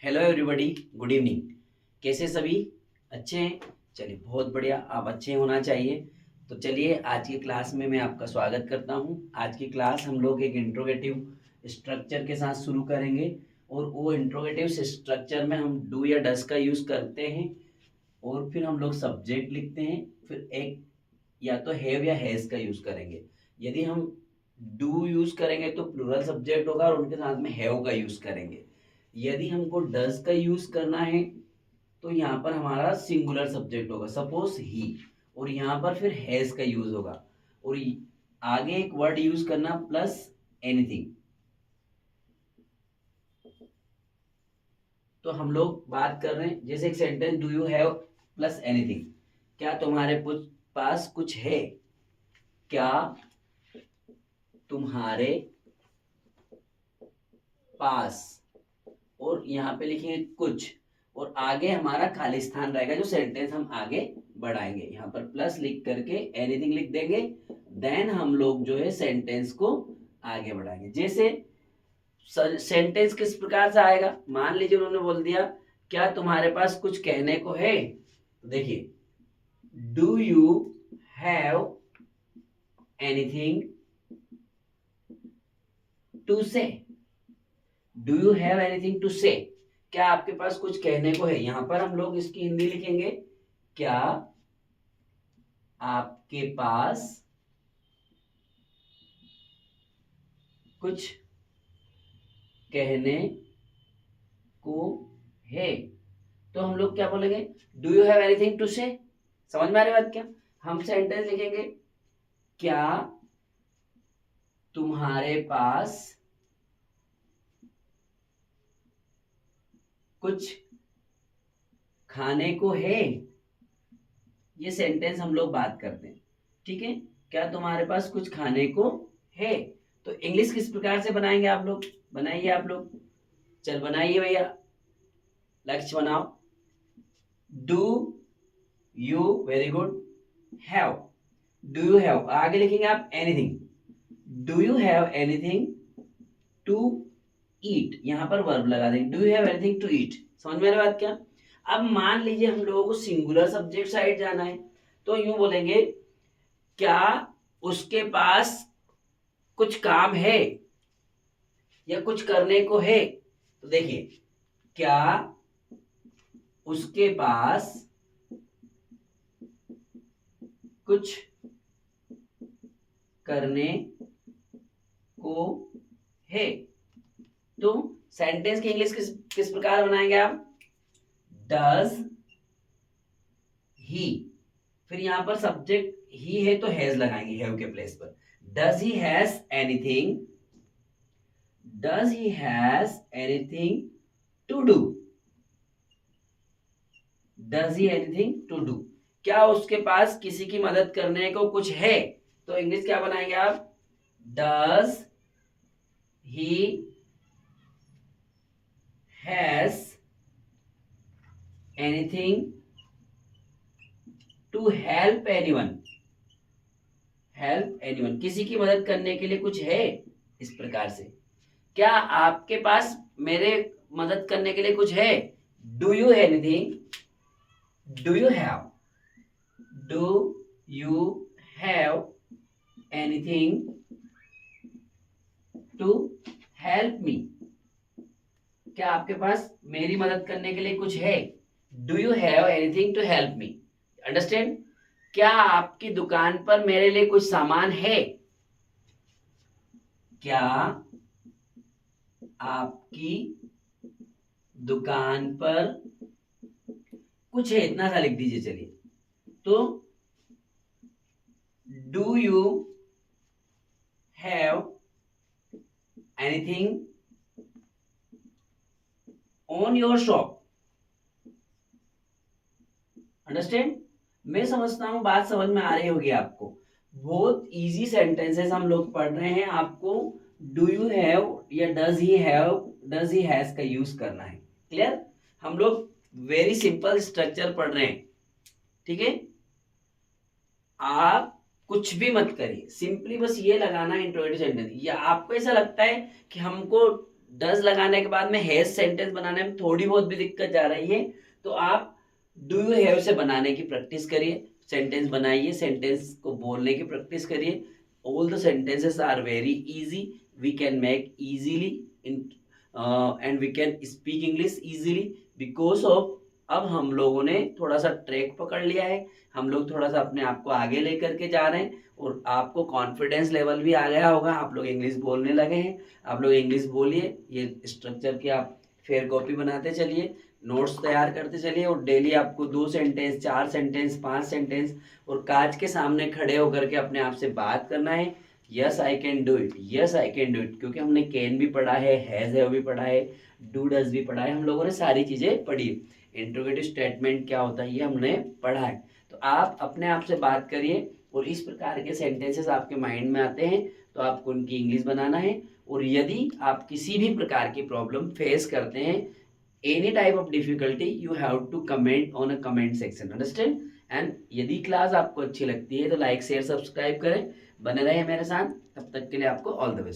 Hello everybody, good evening. कैसे सभी? अच्छे हैं? चलिए, बहुत बढ़िया, आप अच्छे होना चाहिए। तो चलिए, आज की क्लास में मैं आपका स्वागत करता हूं। आज की क्लास हम लोग एक इंट्रोगेटिव स्ट्रक्चर के साथ शुरू करेंगे और वो इंट्रोगेटिव स्ट्रक्चर में हम डू या डस का यूज़ करते हैं और फिर हम लोग सब्जेक्ट लिखते हैं। फिर एक या तो हैव या हैज़ का यूज़ करेंगे। यदि हम डू यूज़ करेंगे तो प्लूरल सब्जेक्ट होगा और उनके साथ में हैव का यूज़ करेंगे। यदि हमको डज का यूज करना है तो यहाँ पर हमारा सिंगुलर सब्जेक्ट होगा, सपोज ही, और यहाँ पर फिर हैज का यूज होगा और आगे एक वर्ड यूज करना प्लस एनीथिंग। तो हम लोग बात कर रहे हैं, जैसे एक sentence, do you have plus anything, क्या तुम्हारे पास कुछ है? क्या तुम्हारे पास, और यहाँ पे लिखेंगे कुछ, और आगे हमारा खाली स्थान रहेगा जो सेंटेंस हम आगे बढ़ाएंगे। यहाँ पर प्लस लिख करके एनीथिंग लिख देंगे, देन हम लोग जो है सेंटेंस को आगे बढ़ाएंगे। जैसे सेंटेंस किस प्रकार से आएगा, मान लीजिए उन्होंने बोल दिया क्या तुम्हारे पास कुछ कहने को है, तो देखिए, do you have anything to say. Do you have anything to say, क्या आपके पास कुछ कहने को है। यहां पर हम लोग इसकी हिंदी लिखेंगे, क्या आपके पास कुछ कहने को है। तो हम लोग क्या बोलेंगे, do you have anything to say. समझ में आ रही बात क्या? हम सेंटेंस लिखेंगे, क्या तुम्हारे पास कुछ खाने को है। ये सेंटेंस हम लोग बात करते हैं, ठीक है। क्या तुम्हारे पास कुछ खाने को है। तो इंग्लिश किस प्रकार से बनाएंगे आप लोग, बनाइए आप लोग, चल बनाइए भैया, लक्ष्य बनाओ। Do you, very good, have, do you have, आगे लिखेंगे आप anything. Do you have anything to eat, यहां पर वर्ब लगा देंगे, do you have anything to eat. समझ में आ रही बात क्या? अब मान लीजिए हम लोगों को सिंगुलर सब्जेक्ट साइड जाना है, तो यूं बोलेंगे, क्या उसके पास कुछ काम है या कुछ करने को है। तो देखिए, क्या उसके पास कुछ करने को है। तो सेंटेंस की इंग्लिश किस किस प्रकार बनाएंगे आप, डज ही, फिर यहां पर सब्जेक्ट ही है तो हैज लगाएंगे हैव के प्लेस पर। Does he has anything, does he has anything to do, does he anything to do, क्या उसके पास किसी की मदद करने को कुछ है। तो इंग्लिश क्या बनाएंगे आप, does he has anything to help anyone, help anyone, किसी की मदद करने के लिए कुछ है। इस प्रकार से, क्या आपके पास मेरे मदद करने के लिए कुछ है। Do you anything, do you have, do you have anything to help me, क्या आपके पास मेरी मदद करने के लिए कुछ है। Do you have anything to help me, understand. क्या आपकी दुकान पर मेरे लिए कुछ सामान है। क्या आपकी दुकान पर कुछ है, इतना सा लिख दीजिए। चलिए, तो do you have anything on your shop, understand. मैं समझता हूं बात समझ में आ रही होगी आपको। बहुत इजी सेंटेंसेस हम लोग पढ़ रहे हैं, आपको डू यू हैव या does he have, does he has का यूज करना है। क्लियर? हम लोग वेरी सिंपल स्ट्रक्चर पढ़ रहे हैं, ठीक है। आप कुछ भी मत करिए, सिंपली बस ये लगाना है इंट्रोगेटिव सेंटेंस। या आपको ऐसा लगता है कि हमको डज लगाने के बाद में हैज सेंटेंस बनाने में थोड़ी बहुत भी दिक्कत जा रही है तो आप डू यू हैव से बनाने की प्रैक्टिस करिए, सेंटेंस बनाइए, सेंटेंस को बोलने की प्रैक्टिस करिए। All the sentences are very easy, we can make easily in and we can speak English easily because of अब हम लोगों ने थोड़ा सा ट्रैक पकड़ लिया है, हम लोग थोड़ा सा अपने आप को आगे लेकर के जा रहे हैं और आपको कॉन्फिडेंस लेवल भी आ गया होगा, आप लोग इंग्लिश बोलने लगे हैं। आप लोग इंग्लिश बोलिए, ये स्ट्रक्चर की आप फेयर कॉपी बनाते चलिए, नोट्स तैयार करते चलिए और डेली आपको 2 सेंटेंस, 4 सेंटेंस, 5 सेंटेंस और कांच के सामने खड़े होकर के अपने आप से बात करना है। Yes I can do it, yes I can do it, क्योंकि हमने कैन भी पढ़ा है, हैज हैव भी पढ़ा है, डू डज भी पढ़ा है, हम लोगों ने सारी चीजें पढ़ी है। इंट्रोगेटिव स्टेटमेंट क्या होता है ये हमने पढ़ा है। तो आप अपने आप से बात करिए और इस प्रकार के सेंटेंसेस आपके माइंड में आते हैं तो आपको उनकी इंग्लिश बनाना है। और यदि आप किसी भी प्रकार की प्रॉब्लम फेस करते हैं, any type of difficulty, you have to comment on a comment section, understand. And यदि क्लास आपको अच्छी लगती है तो लाइक शेयर सब्सक्राइब करें, बने रहे मेरे साथ, तब तक के लिए आपको ऑल द बेस्ट।